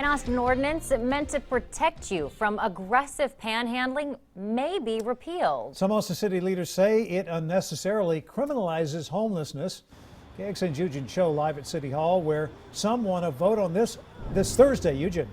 Austin ordinance meant to protect you from aggressive panhandling may be repealed. Some Austin city leaders say it unnecessarily criminalizes homelessness. KXAN's Eugene Cho live at City Hall, where some want to vote on this Thursday. Eugene.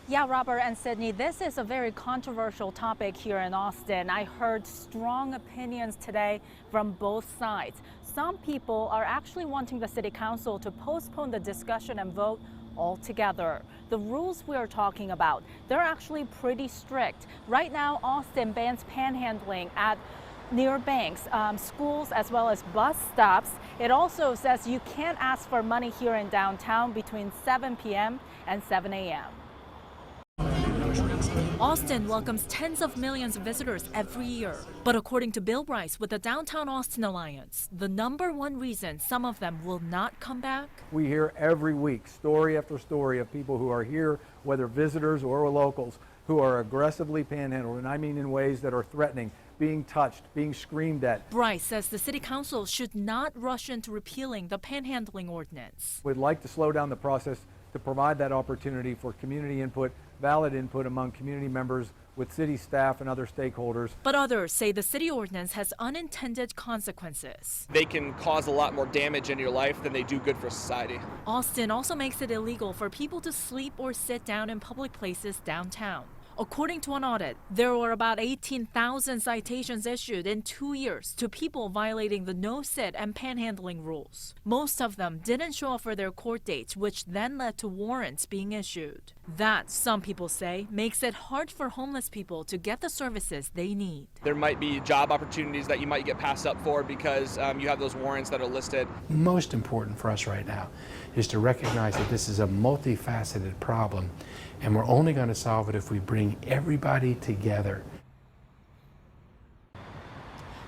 Yeah, Robert and Sydney, this is a very controversial topic here in Austin. I heard strong opinions today from both sides. Some people are actually wanting the city council to postpone the discussion and vote altogether. The rules we are talking about, they're actually pretty strict. Right now, Austin bans panhandling at near banks, schools, as well as bus stops. It also says you can't ask for money here in downtown between 7 p.m. and 7 a.m. Austin welcomes tens of millions of visitors every year. But according to Bill Bryce with the Downtown Austin Alliance, the #1 reason some of them will not come back. We hear every week story after story of people who are here, whether visitors or locals, who are aggressively panhandling, and I mean in ways that are threatening, being touched, being screamed at. Bryce says the city council should not rush into repealing the panhandling ordinance. We'd like to slow down the process to provide that opportunity for community input, valid input among community members with city staff and other stakeholders. But others say the city ordinance has unintended consequences. They can cause a lot more damage in your life than they do good for society. Austin also makes it illegal for people to sleep or sit down in public places downtown. According to an audit, there were about 18,000 citations issued in 2 years to people violating the no-sit and panhandling rules. Most of them didn't show up for their court dates, which then led to warrants being issued. That, some people say, makes it hard for homeless people to get the services they need. There might be job opportunities that you might get passed up for because you have those warrants that are listed. Most important for us right now is to recognize that this is a multifaceted problem, and we're only going to solve it if we bring everybody together.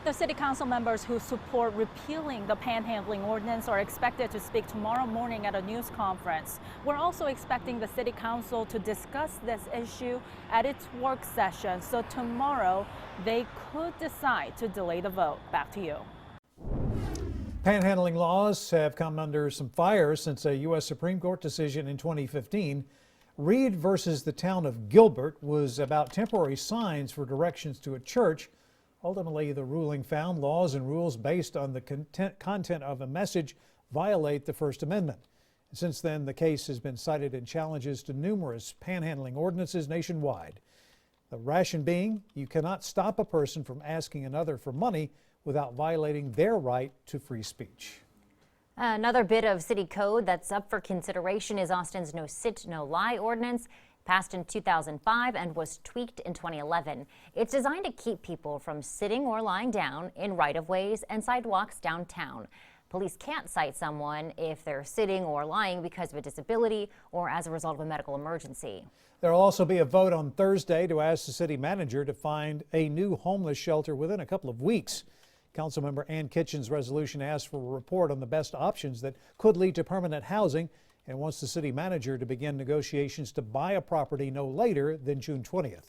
The city council members who support repealing the panhandling ordinance are expected to speak tomorrow morning at a news conference. We're also expecting the city council to discuss this issue at its work session. So tomorrow they could decide to delay the vote. Back to you. Panhandling laws have come under some fire since a U.S. Supreme Court decision in 2015. Reed versus the town of Gilbert was about temporary signs for directions to a church. Ultimately, the ruling found laws and rules based on the content of a message violate the First Amendment. Since then, the case has been cited in challenges to numerous panhandling ordinances nationwide. The ration being, you cannot stop a person from asking another for money without violating their right to free speech. Another bit of city code that's up for consideration is Austin's No Sit, No Lie ordinance, passed in 2005 and was tweaked in 2011. It's designed to keep people from sitting or lying down in right-of-ways and sidewalks downtown. Police can't cite someone if they're sitting or lying because of a disability or as a result of a medical emergency. There will also be a vote on Thursday to ask the city manager to find a new homeless shelter within a couple of weeks. Councilmember Ann Kitchen's resolution asks for a report on the best options that could lead to permanent housing and wants the city manager to begin negotiations to buy a property no later than June 20th.